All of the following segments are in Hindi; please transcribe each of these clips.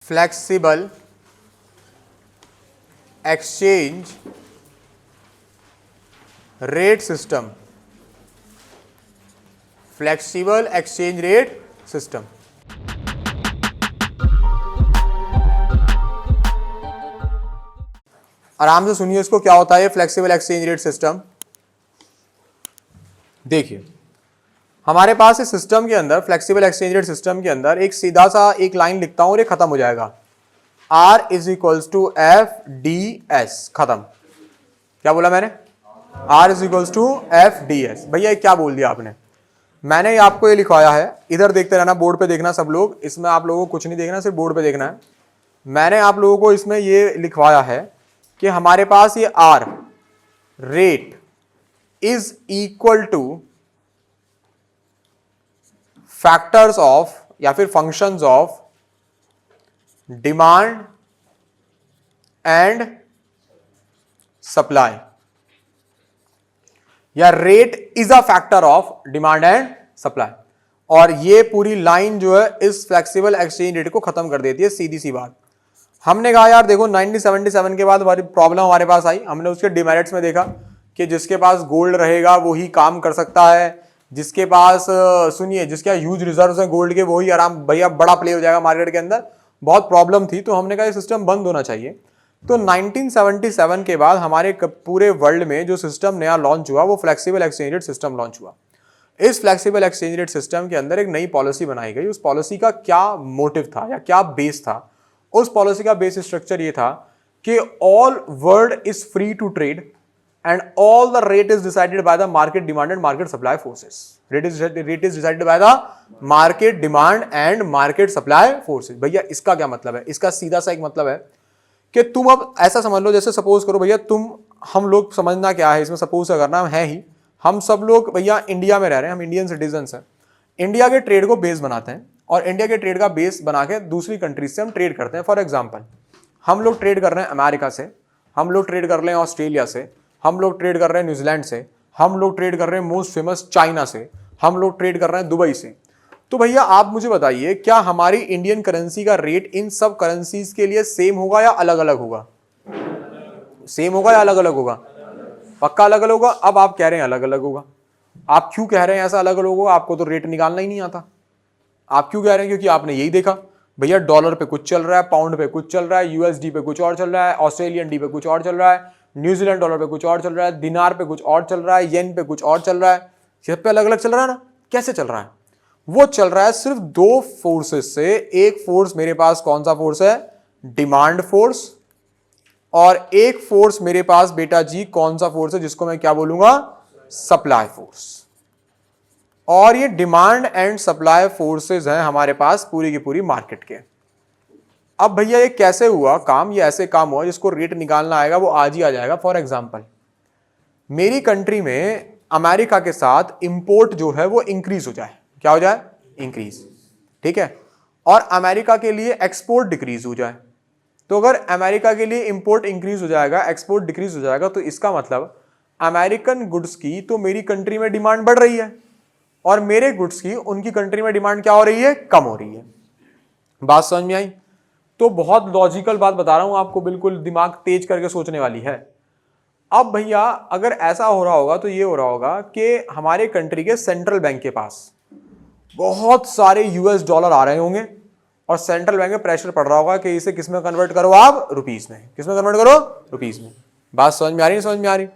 Flexible exchange rate system, flexible exchange rate system. आराम से सुनिए इसको, क्या होता है फ्लेक्सिबल एक्सचेंज रेट सिस्टम। देखिए हमारे पास इस सिस्टम के अंदर, फ्लेक्सिबल एक्सचेंज रेट सिस्टम के अंदर एक सीधा सा एक लाइन लिखता हूं और ये खत्म हो जाएगा, R is equals to F D S, खत्म। क्या बोला मैंने? R is equals to F D S. भैया क्या बोल दिया आपने? मैंने आपको ये लिखवाया है, इधर देखते रहना, बोर्ड पे देखना सब लोग, इसमें आप लोगों को कुछ नहीं देखना, सिर्फ बोर्ड पे देखना है। मैंने आप लोगों को इसमें ये लिखवाया है कि हमारे पास ये R rate is equal to factors of या फिर functions of demand and supply, या rate is a factor of demand and supply. और ये पूरी लाइन जो है इस फ्लेक्सिबल एक्सचेंज रेट को खत्म कर देती है, सीधी सी बात। हमने कहा यार देखो 1977 के बाद हमारी प्रॉब्लम हमारे पास आई, हमने उसके डिमेरिट्स में देखा कि जिसके पास गोल्ड रहेगा वो ही काम कर सकता है, जिसके पास सुनिए जिसके ह्यूज रिजर्व्स हैं गोल्ड के वो ही आराम भैया बड़ा प्ले हो जाएगा मार्केट के अंदर। बहुत प्रॉब्लम थी, तो हमने कहा ये सिस्टम बंद होना चाहिए। तो 1977 के बाद हमारे पूरे वर्ल्ड में जो सिस्टम नया लॉन्च हुआ वो flexible exchange rate system launch हुआ। इस फ्लेक्सिबल एक्सचेंज रेट सिस्टम के अंदर एक नई पॉलिसी बनाई गई। उस पॉलिसी का क्या मोटिव था या क्या बेस था? उस पॉलिसी का बेस स्ट्रक्चर ये था कि all world is free to trade and all the rate is decided by the market demand and market supply forces. Rate is decided by the market demand and market supply forces. भैया इसका क्या मतलब है? इसका सीधा सा एक मतलब है कि तुम अब ऐसा समझ लो, जैसे सपोज करो भैया तुम, हम लोग समझना क्या है इसमें, सपोज करना है ही, हम सब लोग भैया इंडिया में रह रहे हैं, हम इंडियन सिटीजन्स हैं, इंडिया के ट्रेड को बेस बनाते हैं और इंडिया के ट्रेड का बेस बना के दूसरी कंट्रीज से हम ट्रेड करते हैं। फॉर एग्जांपल हम लोग ट्रेड कर रहे हैं अमेरिका से, हम लोग ट्रेड कर रहे हैं ऑस्ट्रेलिया से, हम लोग ट्रेड कर रहे हैं न्यूजीलैंड से, हम लोग ट्रेड कर रहे हैं मोस्ट फेमस चाइना से, हम लोग ट्रेड कर रहे हैं दुबई से। तो भैया आप मुझे बताइए क्या हमारी इंडियन करेंसी का रेट इन सब करेंसीज के लिए सेम होगा या अलग अलग होगा? सेम होगा या अलग अलग होगा? पक्का अलग अलग होगा। अब आप कह रहे हैं अलग अलग होगा, आप क्यों कह रहे हैं ऐसा अलग अलग होगा? आपको तो रेट निकालना ही नहीं आता। आप क्यों कह रहे हैं? क्योंकि आपने यही देखा भैया डॉलर पे कुछ चल रहा है, पाउंड पे कुछ चल रहा है, यूएसडी पे कुछ और चल रहा है, ऑस्ट्रेलियन डी पे कुछ और चल रहा है, न्यूजीलैंड डॉलर पे कुछ और चल रहा है, दिनार पे कुछ और चल रहा है, येन पे कुछ और चल रहा है। सब पे अलग अलग चल रहा है ना। कैसे चल रहा है? वो चल रहा है सिर्फ दो फोर्सेस से। एक फोर्स मेरे पास कौन सा फोर्स है? Demand force. और एक फोर्स मेरे पास बेटा जी कौन सा फोर्स है? जिसको मैं क्या बोलूंगा? Supply force. और ये डिमांड एंड सप्लाई फोर्सेस हैं हमारे पास पूरी की पूरी मार्केट के। अब भैया ये कैसे हुआ काम? ये ऐसे काम हुआ जिसको रेट निकालना आएगा वो आज ही आ जाएगा। फॉर एग्जांपल मेरी कंट्री में अमेरिका के साथ इंपोर्ट जो है वो इंक्रीज हो जाए, क्या हो जाए? इंक्रीज, ठीक है। और अमेरिका के लिए एक्सपोर्ट डिक्रीज हो जाए। तो अगर अमेरिका के लिए इंपोर्ट इंक्रीज हो जाएगा, एक्सपोर्ट डिक्रीज हो जाएगा, तो इसका मतलब अमेरिकन गुड्स की तो मेरी कंट्री में डिमांड बढ़ रही है और मेरे गुड्स की उनकी कंट्री में डिमांड क्या हो रही है? कम हो रही है। बात समझ में आई? तो बहुत लॉजिकल बात बता रहा हूं आपको, बिल्कुल दिमाग तेज करके सोचने वाली है। अब भैया अगर ऐसा हो रहा होगा तो ये हो रहा होगा कि हमारे कंट्री के सेंट्रल बैंक के पास बहुत सारे यूएस डॉलर आ रहे होंगे और सेंट्रल बैंक में प्रेशर पड़ रहा होगा कि इसे किस में कन्वर्ट करो आप? रुपीस में। किस में कन्वर्ट करो? रुपीस में। बात समझ में आ रही है? समझ में आ रही?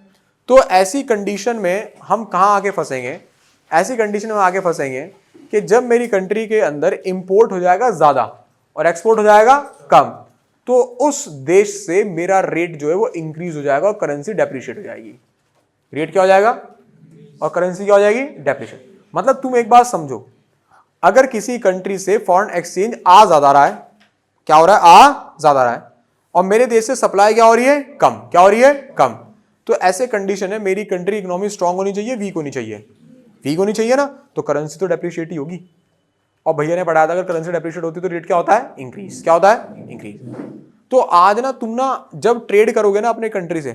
तो ऐसी कंडीशन में हम कहां आके फंसेंगे? ऐसी कंडीशन में आके फंसेंगे कि जब मेरी कंट्री के अंदर इंपोर्ट हो जाएगा ज्यादा और एक्सपोर्ट हो जाएगा कम, तो उस देश से मेरा रेट जो है वो इंक्रीज हो जाएगा और करेंसी डेप्रिशिएट हो जाएगी। रेट क्या हो जाएगा और करेंसी क्या हो जाएगी? डेप्रिशिएट। मतलब तुम एक बात समझो, अगर किसी कंट्री से फॉरेन एक्सचेंज आ ज्यादा रहा है, क्या हो रहा है? आ ज्यादा रहा है, और मेरे देश से सप्लाई क्या हो रही है? कम। क्या हो रही है? कम। तो ऐसे कंडीशन है मेरी कंट्री इकोनॉमी स्ट्रांग होनी चाहिए, वीक होनी चाहिए? वीक होनी चाहिए ना, तो करेंसी तो डेप्रिशिएट ही होगी। और भैया ने पढ़ाया था अगर करेंसी डेप्रिशिएट होती तो रेट क्या होता है? इंक्रीज। क्या होता है? इंक्रीज। तो आज ना तुम ना जब ट्रेड करोगे ना अपने कंट्री से,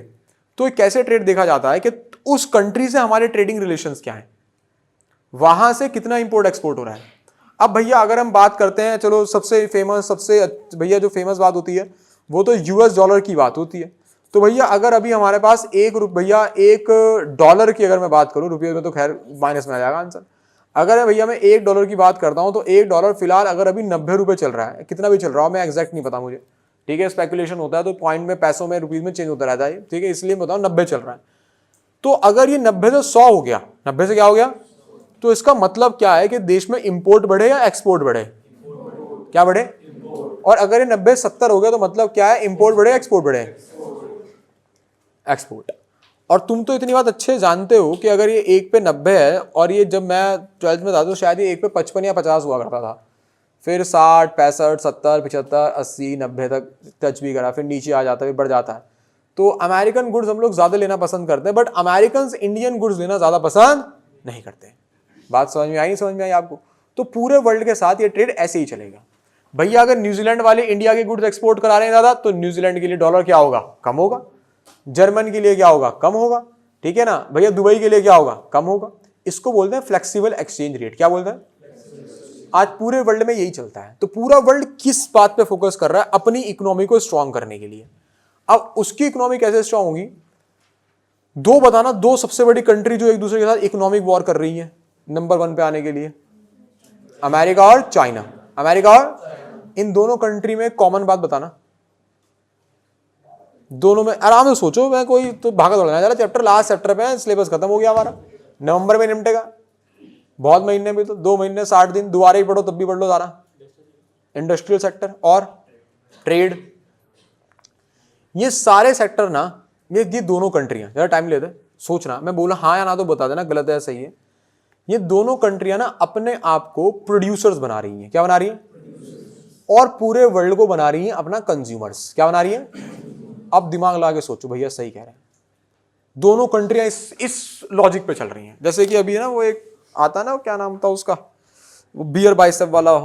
तो कैसे ट्रेड देखा जाता है कि उस कंट्री से हमारे ट्रेडिंग रिलेशंस क्या है, वहां से कितना इंपोर्ट एक्सपोर्ट हो रहा है। अब भैया अगर हम बात करते हैं, चलो सबसे फेमस, सबसे भैया जो फेमस बात होती है वो तो यूएस डॉलर की बात होती है। तो भैया अगर अभी हमारे पास भैया एक डॉलर की अगर मैं बात करूं, रुपये में तो खैर माइनस में आ जाएगा आंसर। अगर भैया मैं $1 की बात करता हूं तो $1 फिलहाल अगर अभी 90 रुपए चल रहा है, कितना भी चल रहा हो मैं एग्जैक्ट नहीं पता मुझे, ठीक है, स्पेकुलेशन होता है तो पॉइंट में, पैसों में, रुपीज में चेंज होता रहता है, ठीक है, इसलिए बताओ 90 चल रहा है। तो अगर ये 90 से 100 हो गया, 90 से क्या हो गया, तो इसका मतलब क्या है कि देश में इंपोर्ट बढ़े या एक्सपोर्ट बढ़े, क्या बढ़े, और अगर ये 90 से 70 हो गया तो मतलब क्या है, इंपोर्ट बढ़े एक्सपोर्ट बढ़े, एक्सपोर्ट। और तुम तो इतनी बात अच्छे जानते हो कि अगर ये 1 पे 90 है, और ये जब मैं 12th में था तो शायद ये 1 पे 55 या 50 हुआ करता था, फिर 60, 65, 70, 75, 80, 90 तक टच भी करा, फिर नीचे आ जाता है, फिर बढ़ जाता है। तो अमेरिकन गुड्स हम लोग ज्यादा लेना पसंद करते हैं, बट अमेरिकन इंडियन गुड्स लेना ज्यादा पसंद नहीं करते। बात समझ में आई, नहीं समझ में आई आपको? तो पूरे वर्ल्ड के साथ ये ट्रेड ऐसे ही चलेगा भैया। अगर न्यूजीलैंड वाले इंडिया के गुड्स एक्सपोर्ट करा रहे हैं ज्यादा, तो न्यूजीलैंड के लिए डॉलर क्या होगा, कम होगा। जर्मन के लिए क्या होगा, कम होगा, ठीक है ना भैया। दुबई के लिए क्या होगा, कम होगा। इसको बोलते हैं फ्लेक्सिबल एक्सचेंज रेट। क्या बोलते हैं? आज पूरे वर्ल्ड में यही चलता है। तो पूरा वर्ल्ड किस बात पे फोकस कर रहा है? अपनी इकोनॉमी को स्ट्रांग करने के लिए। अब उसकी इकोनॉमी कैसे स्ट्रांग होगी? दो बताना, दो सबसे बड़ी कंट्री जो एक दूसरे के साथ इकोनॉमिक वॉर कर रही है नंबर 1 पे आने के लिए, अमेरिका और चाइना। अमेरिका और इन दोनों कंट्री में कॉमन बात बताना। दोनों में आराम से सोचो, मैं कोई तो भागा दौड़ना जा रहा, चैप्टर लास्ट चैप्टर पे है, सिलेबस खत्म हो गया हमारा, नवंबर में निपटेगा, बहुत महीने में, तो 2 महीने 60 दिन, दोबारा ही पढ़ो तब भी पढ़ लो सारा। इंडस्ट्रियल सेक्टर और ट्रेड, ये सारे सेक्टर ना, ये दोनों कंट्रियां, जरा टाइम लेते सोचना, मैं बोला हाँ या ना तो बता देना, गलत है सही है। ये दोनों कंट्रियां ना अपने आप को प्रोड्यूसर्स बना रही हैं। क्या बना रही हैं? और पूरे वर्ल्ड को बना रही हैं अपना कंज्यूमर्स। क्या बना रही हैं? अब दिमाग लगा के सोचो भैया, सही कह रहे हैं। दोनों कंट्रियां इस लॉजिक पे चल रही हैं। जैसे कि अभी ना वो एक आता ना, क्या नाम था उसका, वो बियर बाइसेप वाला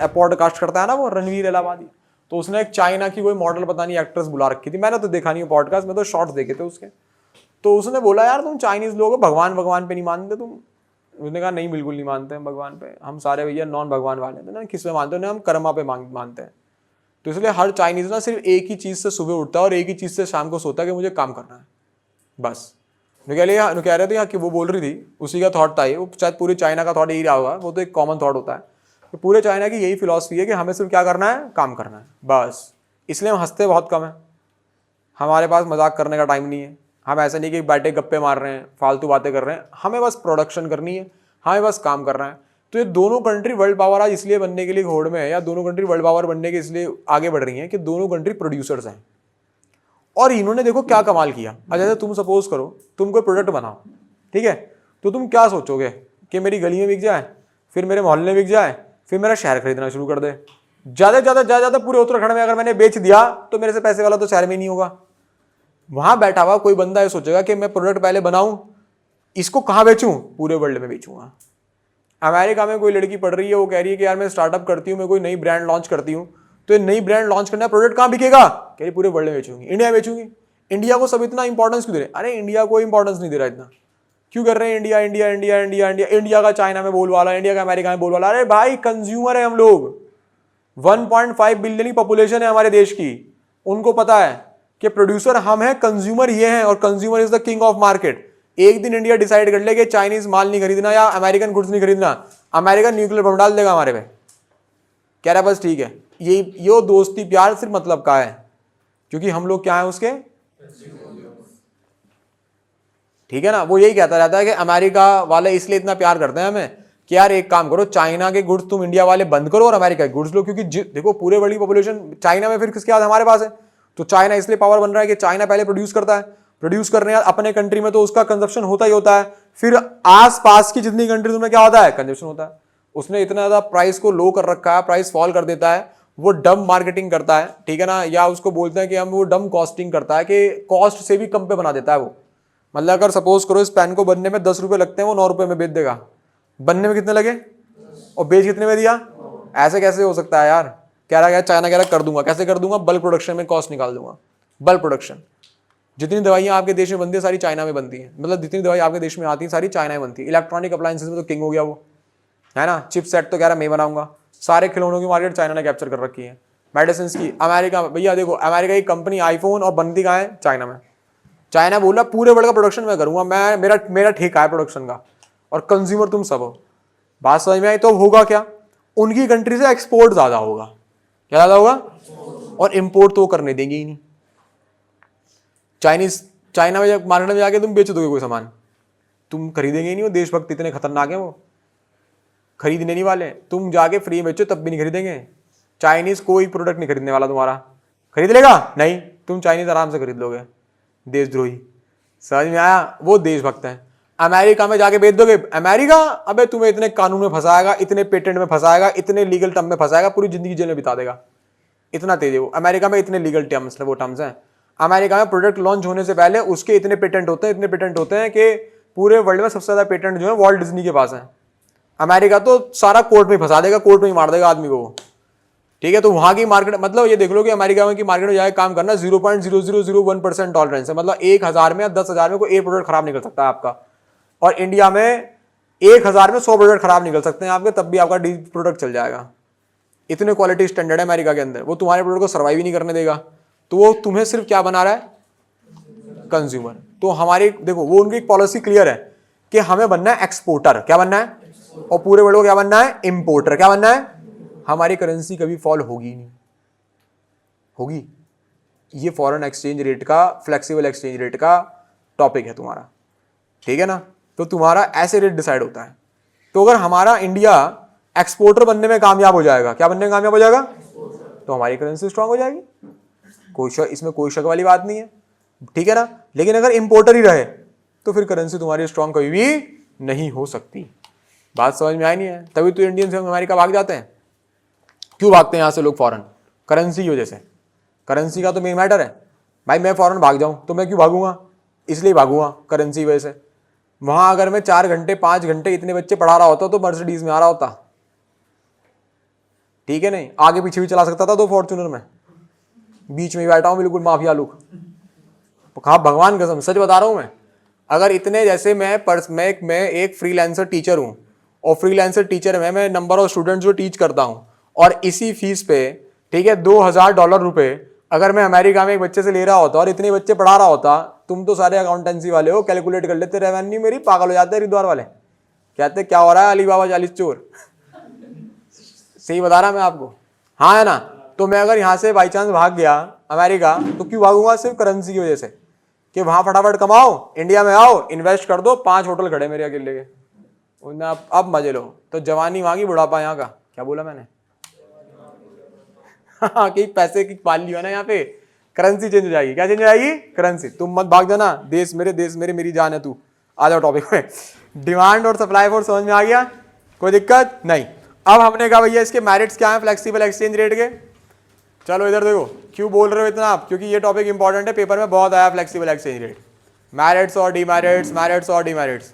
पॉडकास्ट करता है ना वो, रणवीर इलाहाबादी। तो उसने एक चाइना की कोई मॉडल पता नहीं एक्ट्रेस बुला रखी थी, मैंने तो देखा नहीं पॉडकास्ट में, तो शॉर्ट्स देखे थे उसके। तो उसने बोला यार तुम चाइनीज लोग हो, भगवान पे नहीं मानते तुम। उसने कहा नहीं, बिल्कुल नहीं मानते हम भगवान पे, हम सारे भैया नॉन भगवान वाले थे ना, किस पे मानते हो? हम कर्मा पे मानते हैं। तो इसलिए हर चाइनीज ना सिर्फ एक ही चीज से सुबह उठता है और एक ही चीज से शाम को सोता है कि मुझे काम करना है, बस। कह रहे थे यहाँ कि वो बोल रही थी, उसी का थॉट था ये, वो शायद पूरे चाइना का थॉट यही रहा होगा, वो तो एक कॉमन थॉट होता है कि पूरे चाइना की यही फिलॉसफी है कि हमें सिर्फ क्या करना है, काम करना है, बस। इसलिए हम हंसते बहुत कम है, हमारे पास मजाक करने का टाइम नहीं है। हम ऐसा नहीं कि बैठे गप्पे मार रहे हैं, फालतू बातें कर रहे हैं, हमें बस प्रोडक्शन करनी है, हमें बस काम करना है। तो ये दोनों कंट्री वर्ल्ड पावर आज इसलिए बनने के लिए घोड़ में है, या दोनों कंट्री वर्ल्ड पावर बनने के इसलिए आगे बढ़ रही हैं कि दोनों कंट्री प्रोड्यूसर्स हैं। और इन्होंने देखो क्या कमाल किया। जैसे तुम सपोज करो तुम कोई प्रोडक्ट बनाओ, ठीक है, तो तुम क्या सोचोगे कि मेरी गली में बिक जाए, फिर मेरे मोहल्ले में बिक जाए, फिर मेरा शहर खरीदना शुरू कर दे। ज्यादा पूरे उत्तराखंड में अगर मैंने बेच दिया तो मेरे से पैसे वाला तो शहर में नहीं होगा। वहां बैठा हुआ कोई बंदा ये सोचेगा कि मैं प्रोडक्ट पहले बनाऊं, इसको कहां बेचूं, पूरे वर्ल्ड में बेचूंगा। अमेरिका में कोई लड़की पढ़ रही है, वो कह रही है कि यार मैं स्टार्टअप करती हूँ, मैं कोई नई ब्रांड लॉन्च करती हूँ, तो ये नई ब्रांड लॉन्च करना, प्रोडक्ट कहाँ बिकेगा, कह रही पूरे वर्ल्ड में बेचूंगी, इंडिया में बेचूंगी। इंडिया को सब इतना इंपॉर्टेंस क्यों दे रहे? अरे इंडिया को इंपॉर्टेंस नहीं दे रहा इतना, क्यों कर रहे हैं India India India India India? India का चाइना में बोलवाला, इंडिया का अमेरिका में बोलवाला। अरे भाई कंज्यूमर है हम लोग, 1.5 बिलियन की पॉपुलेशन है हमारे देश की, उनको पता है कि प्रोड्यूसर हम हैं, कंज्यूमर ये हैं, और consumer is the king of market. एक दिन इंडिया डिसाइड कर ले कि चाइनीज माल नहीं खरीदना या अमेरिकन गुड्स नहीं खरीदना, अमेरिकन न्यूक्लियर बम डाल देगा हमारे पे। कह रहा बस ठीक है, ये दोस्ती प्यार सिर्फ मतलब का है, क्योंकि हम लोग क्या है उसके, ठीक है ना। वो यही कहता रहता है कि अमेरिका वाले इसलिए इतना प्यार करते हैं हमें कि यार एक काम करो, चाइना के गुड्स तुम इंडिया वाले बंद करो और अमेरिका के गुड्स लो, क्योंकि देखो पूरे वर्ल्ड की पॉपुलेशन चाइना में, फिर किसके हाथ हमारे पास है। तो चाइना इसलिए पावर बन रहा है कि चाइना पहले प्रोड्यूस करता है, प्रोड्यूस करने अपने कंट्री में तो उसका कंजप्शन होता ही होता है, फिर आस पास की जितनी कंट्रीज में क्या होता है, कंजप्शन होता है। उसने इतना ज्यादा प्राइस को लो कर रखा है, प्राइस फॉल कर देता है, वो डम मार्केटिंग करता है, ठीक है ना, या उसको बोलते हैं कि हम वो डम कॉस्टिंग करता है कि कॉस्ट से भी कम पे बना देता है वो। मतलब अगर सपोज करो इस पेन को बनने में 10 रुपए लगते हैं, वो 9 रुपए में बेच देगा। बनने में कितने लगे और बेच कितने में दिया? ऐसे कैसे हो सकता है यार? कह रहा है चाइना कह रहा कर दूंगा, कैसे कर दूंगा, बल्क प्रोडक्शन में कॉस्ट निकाल दूंगा। बल्क प्रोडक्शन, जितनी दवाइयां आपके देश में बनती है सारी चाइना में बनती है, मतलब जितनी दवाई आपके देश में आती है सारी चाइना में बनती है। इलेक्ट्रॉनिक अप्लायंसेस में तो किंग हो गया वो, है ना। चिप सेट तो कह रहा मैं बनाऊंगा, सारे खिलौनों की मार्केट चाइना ने कैप्चर कर रखी है। मेडिसिन की अमेरिका में, भैया देखो अमेरिका की कंपनी आईफोन और बनती कहाँ है, चाइना में। चाइना बोला पूरे वर्ल्ड का प्रोडक्शन मैं करूंगा, मैं मेरा ठेका है प्रोडक्शन का, और कंज्यूमर तुम सब हो। बात समझ में आई। तो होगा क्या, उनकी कंट्री से एक्सपोर्ट ज्यादा होगा। क्या ज्यादा होगा, और इंपोर्ट तो करने देंगे ही नहीं। चाइना में जब मार्केट में जाके तुम बेच दोगे कोई सामान, तुम खरीदेंगे ही नहीं। वो देशभक्त इतने खतरनाक है, वो खरीदने नहीं वाले। तुम जाके फ्री में बेचो तब भी नहीं खरीदेंगे। चाइनीज कोई प्रोडक्ट नहीं खरीदने वाला तुम्हारा। खरीद लेगा नहीं, तुम चाइनीज आराम से खरीद लोगे। देशद्रोही, समझ में आया। वो देशभक्त है। अमेरिका में जाके बेच दोगे, अमेरिका अबे तुम्हें इतने कानून में फंसाएगा, इतने पेटेंट में फंसाएगा, इतने लीगल टर्म में फंसाएगा, पूरी जिंदगी जेल में बिता देगा। इतना तेज है वो। अमेरिका में इतने लीगल टर्म्स वो टर्म्स हैं। अमेरिका में प्रोडक्ट लॉन्च होने से पहले उसके इतने पेटेंट होते हैं, इतने पेटेंट होते हैं कि पूरे वर्ल्ड में सबसे ज्यादा पेटेंट जो है वॉल्ट डिज्नी के पास है। अमेरिका तो सारा कोर्ट में फंसा देगा, कोर्ट में ही मार देगा आदमी को। ठीक है, तो वहां की मार्केट, मतलब ये देख लो कि अमेरिका में की मार्केट में जाके काम करना 0.0001% टॉलरेंस है। मतलब 1000 में या 10,000 में कोई एक प्रोडक्ट खराब निकल सकता है आपका। और इंडिया में 1000 में 100 प्रोडक्ट खराब निकल सकते हैं आपके, तब भी आपका डी प्रोडक्ट चल जाएगा। इतने क्वालिटी स्टैंडर्ड है अमेरिका के अंदर। वो तुम्हारे प्रोडक्ट को सर्वाइव ही नहीं करने देगा। तो वो तुम्हें सिर्फ क्या बना रहा है, कंज्यूमर। तो हमारी देखो, वो उनकी पॉलिसी क्लियर है कि हमें बनना है एक्सपोर्टर। क्या बनना है, और पूरे वर्ल्ड को क्या बनना है, इंपोर्टर। क्या बनना है, हमारी करेंसी कभी फॉल होगी नहीं, होगी। ये फॉरेन एक्सचेंज रेट का, फ्लेक्सिबल एक्सचेंज रेट का टॉपिक है तुम्हारा। ठीक है ना। तो तुम्हारा ऐसे रेट डिसाइड होता है। तो अगर हमारा इंडिया एक्सपोर्टर बनने में कामयाब हो जाएगा, क्या बनने में कामयाब हो जाएगा, तो हमारी करेंसी स्ट्रांग हो जाएगी। इसमें कोई शक वाली बात नहीं है। ठीक है ना। लेकिन अगर इंपोर्टर ही रहे तो फिर करेंसी तुम्हारी स्ट्रांग कभी भी नहीं हो सकती। बात समझ में आई नहीं है। तभी तो इंडियन से अमेरिका भाग जाते हैं। क्यों भागते हैं यहां से लोग फॉरेन, करेंसी की वजह से। करेंसी का तो मेन मैटर है। भाई मैं फॉरेन भाग जाऊं तो मैं क्यों भागूंगा, इसलिए भागूंगा करेंसी की वजह से। वहां अगर मैं 4 घंटे 5 घंटे इतने बच्चे पढ़ा रहा होता तो मर्सिडीज में आ रहा होता। ठीक है, नहीं आगे पीछे भी चला सकता था 2 फॉर्च्यूनर में, बीच में बैठा हूं बिल्कुल माफिया लोग। कहा भगवान कसम सच बता रहा हूं मैं। अगर इतने जैसे मैं एक फ्रीलांसर टीचर हूं, और फ्रीलांसर टीचर में मैं नंबर ऑफ स्टूडेंट्स जो टीच करता हूं, और इसी फीस पे ठीक है $2000 रुपए अगर मैं अमेरिका में एक बच्चे से ले रहा होता और इतने बच्चे पढ़ा रहा होता, तुम तो सारे अकाउंटेंसी वाले हो, कैलकुलेट कर लेते रेवेन्यू मेरी, पागल हो जाते हैं हरिद्वार वाले। कहते क्या हो रहा है अलीबाबा 40 चोर। सही बता रहा मैं आपको, हाँ है ना। तो मैं अगर यहाँ से बाई चांस भाग गया अमेरिका, तो क्यों भागूंगा, सिर्फ करेंसी की वजह से कि वहां फटाफट कमाओ, इंडिया में आओ, इन्वेस्ट कर दो, 5 होटल खड़े मेरे अकेले के, उन्हें अब मजे लो। तो जवानी मांगी बुढ़ापा यहाँ का। क्या बोला मैंने कि पैसे की पाल लियो ना यहाँ पे, करेंसी चेंज हो जाएगी। क्या चेंज हो जाएगी, करेंसी। तुम मत भाग जाना, देश मेरे मेरी जान है तू। आ जाओ टॉपिक में। डिमांड और सप्लाई फोर्स समझ में आ गया, कोई दिक्कत नहीं। अब हमने कहा भैया इसके मेरिट्स क्या है फ्लेक्सिबल एक्सचेंज रेट के। चलो इधर देखो, क्यों बोल रहे हो इतना आप, क्योंकि ये टॉपिक इंपॉर्टेंट है, पेपर में बहुत आया फ्लेक्सिबल एक्सचेंज रेट। मेरिट्स और डीमेरिट्स, मेरिट्स और डीमेरिट्स,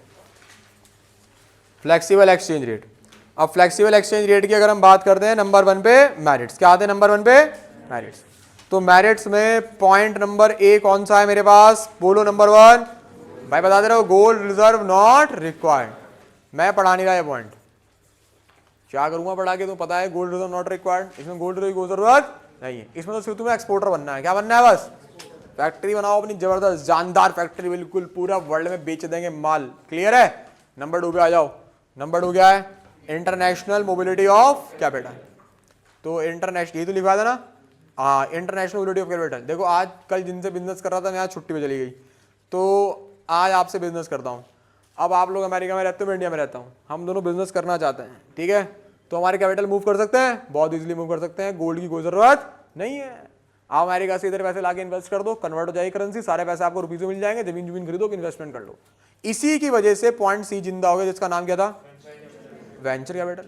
फ्लेक्सिबल एक्सचेंज रेट। अब फ्लेक्सिबल एक्सचेंज रेट की अगर हम बात करते हैं, नंबर 1 पे मेरिट्स। क्या आते हैं नंबर 1 पे, मेरिट्स। तो मेरिट्स में पॉइंट नंबर A कौन सा है मेरे पास, बोलो नंबर 1। भाई बता दे रहे हो, गोल्ड रिजर्व नॉट रिक्वायर्ड। मैं पढ़ा नहीं रहा ये पॉइंट, क्या करूंगा पढ़ा के, तो पता है गोल्ड रिजर्व नॉट रिक्वायर्ड, इसमें गोल्ड रिजर्व की जरूरत नहीं है। इसमें तो सिर्फ तुम्हें एक्सपोर्टर बनना है। क्या बनना है, बस फैक्ट्री बनाओ अपनी जबरदस्त जानदार फैक्ट्री, बिल्कुल पूरा वर्ल्ड में बेच देंगे माल। क्लियर है। नंबर 2 पे आ जाओ। नंबर 2 क्या है, इंटरनेशनल मोबिलिटी ऑफ कैपिटल। तो इंटरनेशनल, ये तो लिखा था ना, हाँ इंटरनेशनल मोबिलिटी ऑफ कैपिटल। देखो आज कल जिनसे बिजनेस कर रहा था मैं आज छुट्टी पे चली गई, तो आज आपसे बिजनेस करता हूँ। अब आप लोग अमेरिका में रहते हो, मैं इंडिया में रहता हूँ, हम दोनों बिजनेस करना चाहते हैं। ठीक है, तो हमारे कैपिटल मूव कर सकते हैं, बहुत इजीली मूव कर सकते हैं, गोल्ड की कोई जरूरत नहीं है। आप अमेरिका से इधर पैसे लाके इन्वेस्ट कर दो, कन्वर्ट हो जाएगी करेंसी, सारे पैसे आपको रुपीज में मिल जाएंगे, जमीन खरीदो, इन्वेस्टमेंट कर लो। इसी की वजह से पॉइंट C जिंदा हो गया, जिसका नाम क्या था, वेंचर कैपिटल।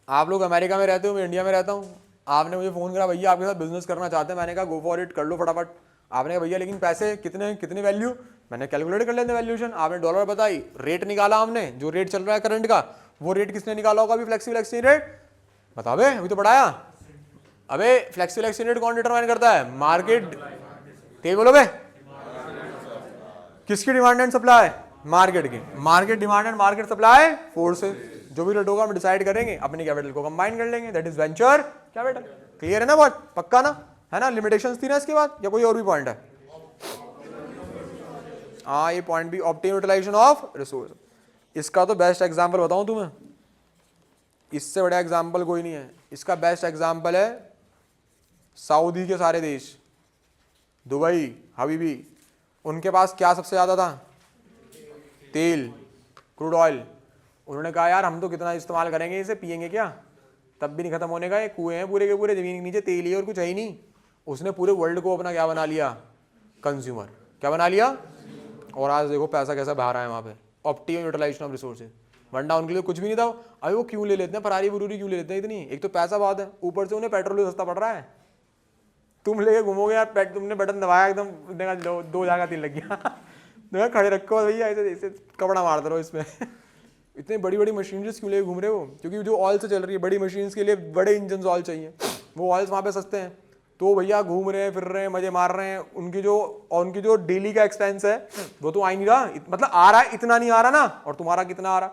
आप लोग अमेरिका में रहते हो, मैं इंडिया में रहता हूँ, आपने मुझे फोन करा भैया आपके साथ बिजनेस करना चाहते हैं, मैंने कहा गो फॉर इट, कर लो फटाफट। आपने कहा भैया लेकिन पैसे कितने वैल्यू, मैंने कैलकुलेट कर लेते वैल्यूएशन, आपने डॉलर बताई, रेट निकाला हमने, जो रेट चल रहा है करंट का, वो रेट किसने निकाला होगा अभी फ्लेक्सिबल एक्सचेंज रेट, बता बे, अभी तो पढ़ाया। अबे फ्लेक्सिबल एक्सचेंज रेट कौन डिटरमाइन करता है, मार्केट। तेज बोलो बे, किसकी डिमांड एंड सप्लाई, मार्केट के, market demand and market supply forces, जो भी रेट होगा हम डिसाइड करेंगे, अपने कैपिटल को कंबाइन कर लेंगे, that is venture capital. Clear है ना, बहुत पक्का ना, है ना? लिमिटेशंस थी ना इसके बाद, या कोई और भी पॉइंट है? हाँ, ये पॉइंट भी, ऑप्टिमम यूटिलाइजेशन ऑफ रिसोर्स। इसका तो बेस्ट एग्जांपल बताऊं तुम्हें, इससे बड़ा एग्जांपल कोई नहीं है। इसका बेस्ट एग्जांपल है सऊदी के सारे देश, दुबई, हबीबी, उनके पास क्या सबसे ज्यादा था? तेल, क्रूड ऑयल। उन्होंने कहा यार हम तो कितना इस्तेमाल करेंगे, इसे पिएंगे क्या, तब भी नहीं खत्म होने का, ये कुएं हैं पूरे के पूरे, जमीन के नीचे तेल ही और कुछ है ही नहीं। उसने पूरे वर्ल्ड को अपना क्या बना लिया? कंज्यूमर। क्या बना लिया? और आज देखो पैसा कैसा बाहर आया वहाँ पे, ऑप्टिमम यूटिलाइजेशन ऑफ रिसोर्सेज। वरना उनके लिए कुछ भी नहीं था। अभी वो क्यों ले लेते हैं फरारी बुरूरी, क्यों ले लेते हैं इतनी? एक तो पैसा बहुत है, ऊपर से उन्हें पेट्रोल सस्ता पड़ रहा है। तुम लेके घूमोगे यार, तुमने बटन दबाया एकदम 2,000 लग गया खड़े रखो भैया, ऐसे ऐसे कपड़ा मार दो इसमें इतने बड़ी बड़ी मशीनरीज क्यों लेके घूम रहे हो? क्योंकि जो ऑयल से चल रही है, बड़ी मशीन्स के लिए बड़े इंजन ऑयल चाहिए, वो ऑयल्स वहाँ पे सस्ते हैं, तो भैया घूम रहे हैं, फिर रहे हैं, मजे मार रहे हैं। उनकी जो डेली का एक्सपेंस है वो तो आ ही नहीं रहा, मतलब आ रहा है, इतना नहीं आ रहा ना, और तुम्हारा कितना आ रहा?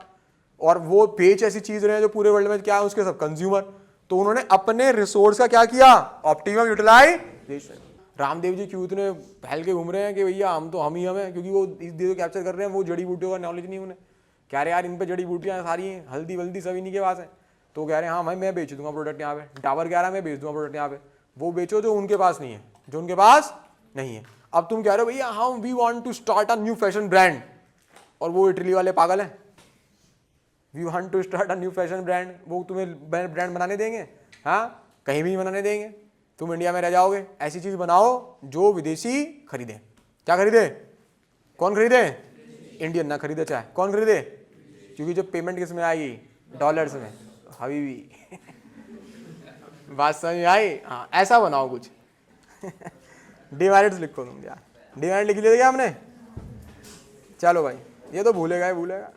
और वो बेच ऐसी चीज रहे हैं जो पूरे वर्ल्ड में क्या है उसके सब कंज्यूमर। तो उन्होंने अपने रिसोर्स का क्या किया? Optimum utilisation. रामदेव जी क्यों इतने फैल के घूम रहे हैं कि भैया हम ही हैं, क्योंकि वो इस देश को कैप्चर कर रहे हैं, वो जड़ी बूटियों का नॉलेज नहीं उन्हें। कह रहे यार इन पे जड़ी बूटियां सारी हैं, हल्दी वल्दी सब इन्हीं के पास है। तो कह रहे हैं हाँ भाई मैं बेच दूंगा प्रोडक्ट यहाँ पे, टावर कह रहा है मैं बेच दूंगा प्रोडक्ट यहाँ पे। वो बेचो जो उनके पास नहीं है, जो उनके पास नहीं है। अब तुम कह रहे हो भैया हाँ we want to start a new fashion brand, और वो इटली वाले पागल हैं, we want to start a new fashion brand, वो तुम्हें ब्रांड बनाने देंगे? हाँ, कहीं भी बनाने देंगे। तुम इंडिया में रह जाओगे, ऐसी चीज बनाओ जो विदेशी खरीदे। क्या खरीदे? कौन खरीदे? इंडियन ना खरीदे, चाहे कौन खरीदे, क्योंकि जब पेमेंट किस में आएगी? डॉलर्स में। हबीबी बात समझ में आई? हाँ, ऐसा बनाओ कुछ डिवाइडेड्स लिखो तुम यार, डिवाइड लिख लिया क्या हमने? चलो भाई, ये तो भूलेगा ही भूलेगा।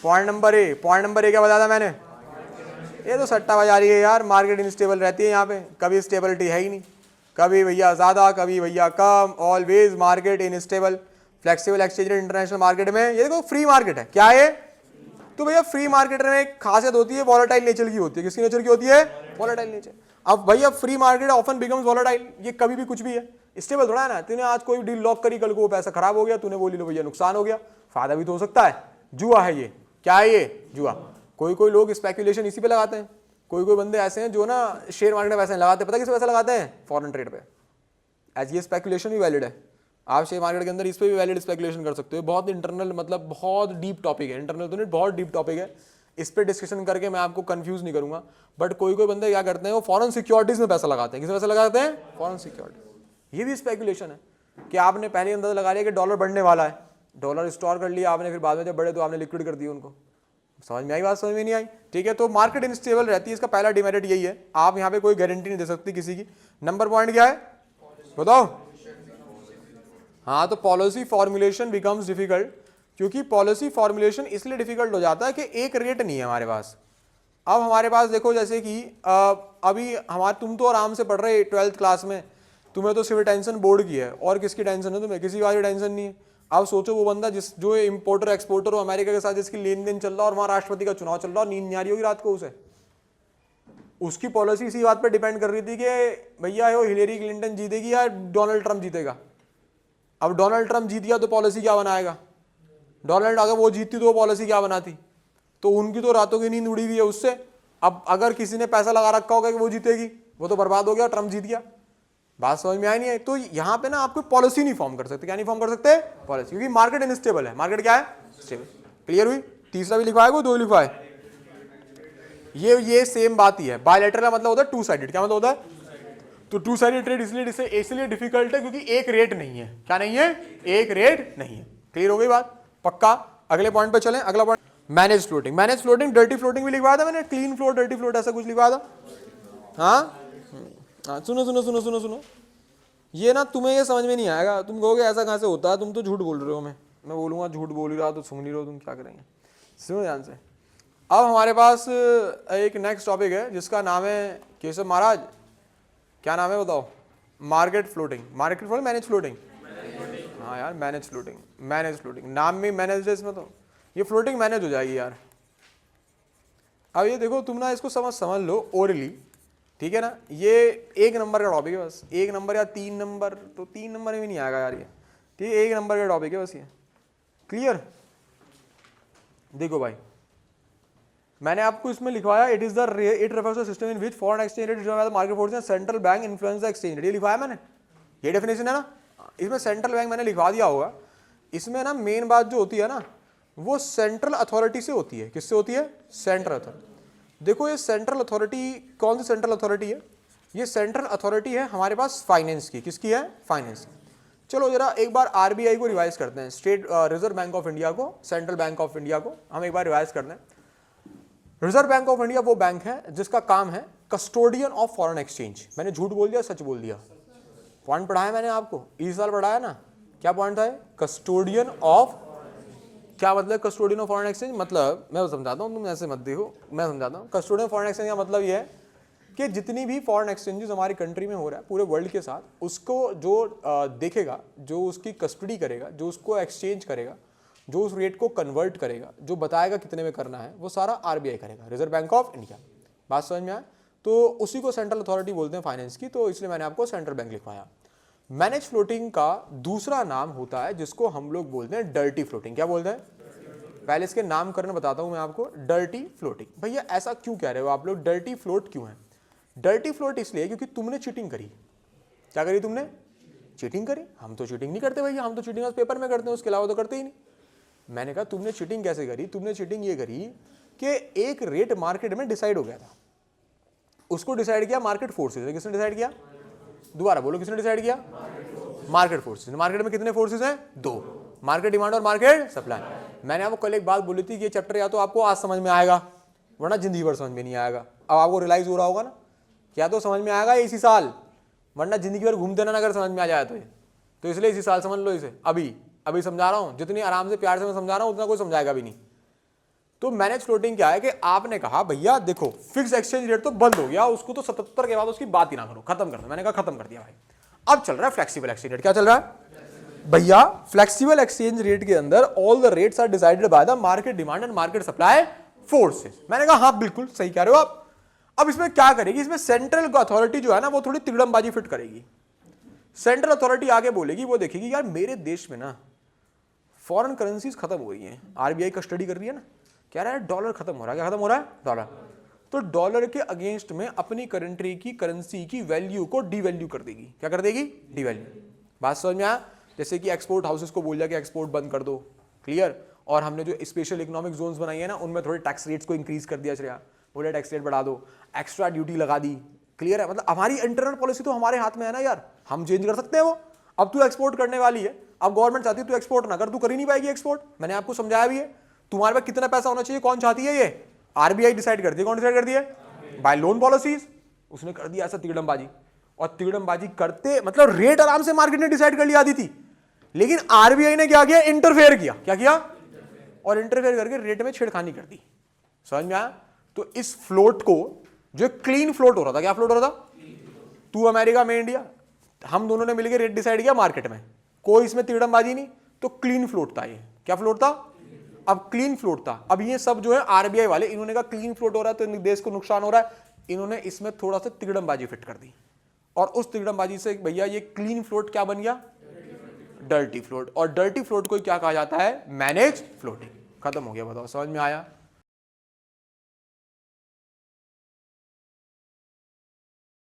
पॉइंट नंबर ए क्या बताया था मैंने? ये तो सट्टा बाजारी है यार, मार्केट इनस्टेबल रहती है यहाँ पे, कभी स्टेबिलिटी है ही नहीं, कभी भैया ज़्यादा, कभी भैया कम, always market instable. Flexible exchange rate international market में, ये देखो फ्री मार्केट है, क्या है? तो भैया फ्री मार्केट में एक खासियत होती है, वॉलेटाइल नेचर की होती है। किसकी नेचर की होती है? Volatile nature. अब भैया free market often becomes volatile, ये कभी भी कुछ भी है, स्टेबल थोड़ा है ना। तूने आज कोई डील लॉक करी, कल को वो पैसा खराब हो गया, तूने बोली लो भैया नुकसान हो गया, फायदा भी तो हो सकता है। जुआ है ये, क्या है ये? जुआ। कोई लोग स्पेकुलेशन इसी पे लगाते हैं, कोई बंदे ऐसे हैं जो ना शेयर मार्केट में पैसे नहीं लगाते, पता किस पैसा लगाते हैं? फॉरेन ट्रेड पे। एज ये स्पेकुलेशन भी वैलिड है, आप शेयर मार्केट के अंदर इस पे भी वैलिड स्पेकुलेशन कर सकते हो। बहुत इंटरनल, मतलब बहुत डीप टॉपिक है, इंटरनल तो नहीं, बहुत डीप टॉपिक है, इस पे डिस्कशन करके मैं आपको कंफ्यूज नहीं करूंगा। बट कोई बंदे क्या करते हैं, वो फॉरेन सिक्योरिटीज में पैसा लगाते हैं। किस पैसा लगाते हैं? Foreign security. ये भी स्पेकुलेशन है कि आपने पहले अंदाजा लगा लिया कि डॉलर बढ़ने वाला है, डॉलर स्टोर कर लिया आपने, फिर बाद में जब बढ़े तो आपने लिक्विड कर दिया उनको। समझ में आई बात? समझ में नहीं आई? ठीक है, तो मार्केट इनस्टेबल रहती है, इसका पहला डिमेरिट यही है, आप यहाँ पे कोई गारंटी नहीं दे सकती किसी की। नंबर पॉइंट क्या है बताओ? हाँ, तो पॉलिसी फॉर्मुलेशन बिकम्स डिफिकल्ट, क्योंकि पॉलिसी फॉर्मुलेशन इसलिए डिफिकल्ट हो जाता है कि एक रेट नहीं है हमारे पास। अब हमारे पास देखो, जैसे कि अभी तुम तो आराम से पढ़ रहे 12th क्लास में, तुम्हें तो सिर्फ टेंशन बोर्ड की है, और किसकी टेंशन है तुम्हें? किसी बात की टेंशन नहीं है। अब सोचो वो बंदा जो इंपोर्टर एक्सपोर्टर हो अमेरिका के साथ, जिसकी लेन देन चल रहा है और वहां राष्ट्रपति का चुनाव चल रहा है, नींद नहीं आ रही होगी रात को उसे। उसकी पॉलिसी इसी बात पर डिपेंड कर रही थी कि भैया वो हिलेरी क्लिंटन जीतेगी या डोनाल्ड ट्रंप जीतेगा। अब डोनाल्ड ट्रंप जीत गया तो पॉलिसी क्या बनाएगा? डोनाल्ड अगर वो जीतती तो वो पॉलिसी क्या बनाती? तो उनकी तो रातों की नींद उड़ी हुई है उससे। अब अगर किसी ने पैसा लगा रखा होगा कि वो जीतेगी, वो तो बर्बाद हो गया, ट्रंप जीत गया। बात समझ में आई नहीं है? तो यहाँ पे ना आपको पॉलिसी नहीं फॉर्म कर सकते। क्या नहीं फॉर्म कर सकते? पॉलिसी, क्योंकि मार्केट इनस्टेबल है। मार्केट क्या है? स्टेबल। क्लियर हुई? तीसरा भी लिखवाए को, दो लिखवाए? ये सेम बात ही है। बायलैटरल का मतलब होता है टू साइडेड। क्या मतलब होता है? तो टू साइडेड ट्रेड इसलिए डिफिकल्ट है क्योंकि एक रेट नहीं है। क्या नहीं है? एक रेट नहीं है। क्लियर हो गई बात? पक्का? अगले पॉइंट पे चलें। अगला point manage floating. Manage floating, dirty floating भी लिखवाया था मैंने, क्लीन फ्लोट, डर्टी फ्लोट, ऐसा कुछ लिखवाया था। हाँ, सुनो, ये ना तुम्हें ये समझ में नहीं आएगा, तुम कहोगे ऐसा कहाँ से होता है, तुम तो झूठ बोल रहे हो। मैं बोलूँगा झूठ बोल ही रहा तो सुन ही रहो, तुम क्या करेंगे? सुनो ध्यान से। अब हमारे पास एक नेक्स्ट टॉपिक है जिसका नाम है केशव महाराज, क्या नाम है बताओ? Market floating. Market floating, manage floating. हाँ यार मैनेज फ्लोटिंग, मैनेज फ्लोटिंग नाम में मैनेज है इसमें, तो ये फ्लोटिंग मैनेज हो जाएगी यार। अब ये देखो तुम ना इसको समझ लो ओरली, ठीक है ना। ये 1 नंबर का टॉपिक है बस, 1 नंबर या 3 नंबर, तो 3 नंबर में भी नहीं आएगा यार ये, ठीक है। 1 नंबर का टॉपिक है बस ये, क्लियर। देखो भाई मैंने आपको इसमें लिखवाया it refers to system in which foreign exchange rate determined by the market forces and central bank influence the exchange rate, ये लिखवाया मैंने, ये डेफिनेशन है ना। इसमें सेंट्रल बैंक मैंने लिखवा दिया होगा। इसमें ना मेन बात जो होती है ना वो सेंट्रल अथॉरिटी से होती है। किससे होती है? Central authority. देखो ये सेंट्रल अथॉरिटी कौन सी सेंट्रल अथॉरिटी है? ये सेंट्रल अथॉरिटी है हमारे पास फाइनेंस की। किसकी है? फाइनेंस की। चलो जरा एक बार आरबीआई को रिवाइज करते हैं, state reserve bank of India को, सेंट्रल बैंक ऑफ इंडिया को हम एक बार रिवाइज करते हैं। रिजर्व बैंक ऑफ इंडिया वो बैंक है जिसका काम है कस्टोडियन ऑफ फॉरेन एक्सचेंज। मैंने झूठ बोल दिया सच बोल दिया? पॉइंट पढ़ाया मैंने आपको, इस साल पढ़ाया ना। क्या पॉइंट था? कस्टोडियन ऑफ, क्या मतलब कस्टोडियन ऑफ फॉरेन एक्सचेंज? मतलब मैं समझाता हूँ, तुम ऐसे मत देखो, मैं समझाता हूँ। कस्टोडियन ऑफ फॉरेन एक्सचेंज का मतलब ये है कि जितनी भी फॉरेन एक्सचेंजेस हमारी कंट्री में हो रहा है पूरे वर्ल्ड के साथ, उसको जो देखेगा, जो उसकी कस्टडी करेगा, जो उसको एक्सचेंज करेगा, जो उस रेट को कन्वर्ट करेगा, जो बताएगा कितने में करना है, वो सारा आरबीआई करेगा, रिजर्व बैंक ऑफ इंडिया। बात समझ में आया? तो उसी को सेंट्रल अथॉरिटी बोलते हैं फाइनेंस की, तो इसलिए मैंने आपको सेंट्रल बैंक लिखवाया। मैनेज फ्लोटिंग का दूसरा नाम होता है जिसको हम लोग बोलते हैं डर्टी फ्लोटिंग। क्या बोलते हैं? पहले इसके नामकरण बताता हूं मैं आपको। Dirty floating. भैया ऐसा क्यों कह रहे हो आप लोग, डर्टी फ्लोट क्यों है? डर्टी फ्लोट इसलिए क्योंकि तुमने चीटिंग करी। क्या करी तुमने? चीटिंग करी। हम तो चीटिंग नहीं करते भैया, हम तो चीटिंग पेपर में करते हैं, उसके अलावा तो करते ही नहीं। मैंने कहा तुमने चीटिंग कैसे करी? तुमने चीटिंग ये करी कि एक रेट मार्केट में डिसाइड हो गया था, उसको डिसाइड किया मार्केट फोर्सेस ने। किसने डिसाइड किया? दोबारा बोलो, किसने डिसाइड किया? Market forces. मार्केट में कितने फोर्सेस हैं? 2, मार्केट डिमांड और मार्केट सप्लाई। मैंने आपको कल एक बात बोली थी कि ये चैप्टर या तो आपको आज समझ में आएगा वरना जिंदगी भर समझ में नहीं आएगा। अब आपको रियलाइज हो रहा होगा ना, क्या तो समझ में आएगा इसी साल, वरना जिंदगी भर घूमते ना अगर समझ में आ जाए तो इसलिए इसी साल समझ लो इसे। अभी समझा रहा हूं, जितनी आराम से प्यार से मैं समझा रहा हूं उतना कोई समझाएगा भी नहीं। तो मैनेज फ्लोटिंग क्या है कि आपने कहा भैया देखो फिक्स एक्सचेंज रेट तो बंद हो गया, उसको तो 77 के बाद उसकी बात ही ना करो, खत्म कर दो। मैंने कहा खत्म कर दिया भाई। अब चल रहा है फ्लेक्सिबल एक्सचेंज रेट। क्या चल रहा है भैया? फ्लेक्सिबल एक्सचेंज रेट के अंदर all the rates are decided by the market demand and market supply forces. मैंने कहा हाँ बिल्कुल सही कह रहे हो आप। अब इसमें क्या करेगी? इसमें सेंट्रल अथॉरिटी जो है ना वो थोड़ी तिगड़मबाजी फिट करेगी। सेंट्रल अथॉरिटी आगे बोलेगी, वो देखेगी यार मेरे देश में ना फॉरेन करेंसीज खत्म हो रही हैं, आरबीआई का स्टडी कर रही है ना, कह रहा है डॉलर खत्म हो रहा है। क्या खत्म हो रहा है? डॉलर। तो डॉलर के अगेंस्ट में अपनी कंट्री की करेंसी की वैल्यू को डीवैल्यू कर देगी। क्या कर देगी? डीवैल्यू। बात समझ में आया? जैसे कि एक्सपोर्ट हाउसेस को बोल दिया कि एक्सपोर्ट बंद कर दो, क्लियर। और हमने जो स्पेशल इकोनॉमिक जोन्स बनाई है ना उनमें थोड़े टैक्स रेट्स को इंक्रीज कर दिया, चलिए बोले टैक्स रेट बढ़ा दो, एक्स्ट्रा ड्यूटी लगा दी, क्लियर है। मतलब हमारी इंटरनल पॉलिसी तो हमारे हाथ में है ना यार, हम चेंज कर सकते हैं वो। अब तू एक्सपोर्ट करने वाली है, अब गवर्नमेंट चाहती है तू एक्सपोर्ट ना कर, तू कर ही नहीं पाएगी एक्सपोर्ट। मैंने आपको समझाया भी है। तुम्हारे पास कितना पैसा होना चाहिए कौन चाहती है? ये आरबीआई डिसाइड करती है। कौन डिसाइड करती है? Bye loan policies. उसने कर दिया ऐसा तिगड़मबाजी, और तिगड़मबाजी करते मतलब रेट आराम से मार्केट ने डिसाइड कर लिया आधी थी, लेकिन आरबीआई ने क्या किया? इंटरफेयर किया। क्या किया? और इंटरफेयर करके रेट में छेड़खानी कर दी। समझ में आया? तो इस फ्लोट को जो क्लीन फ्लोट हो रहा था, क्या फ्लोट हो रहा था? तू अमेरिका में इंडिया, हम दोनों ने मिलकर रेट डिसाइड किया मार्केट में, कोई इसमें तिगड़मबाजी नहीं, तो क्लीन फ्लोट था ये। क्या फ्लोट था? अब क्लीन फ्लोट था। अब ये सब जो है आरबीआई वाले, इन्होंने कहा क्लीन फ्लोट हो रहा है तो देश को नुकसान हो रहा है, इन्होंने इसमें थोड़ा सा तिगड़मबाजी फिट कर दी, और उस तिगड़मबाजी से भैया ये क्लीन फ्लोट क्या बन गया? Dirty float. और डर्टी फ्लोट को क्या कहा जाता है? Manage floating. खत्म हो गया। बताओ समझ में आया?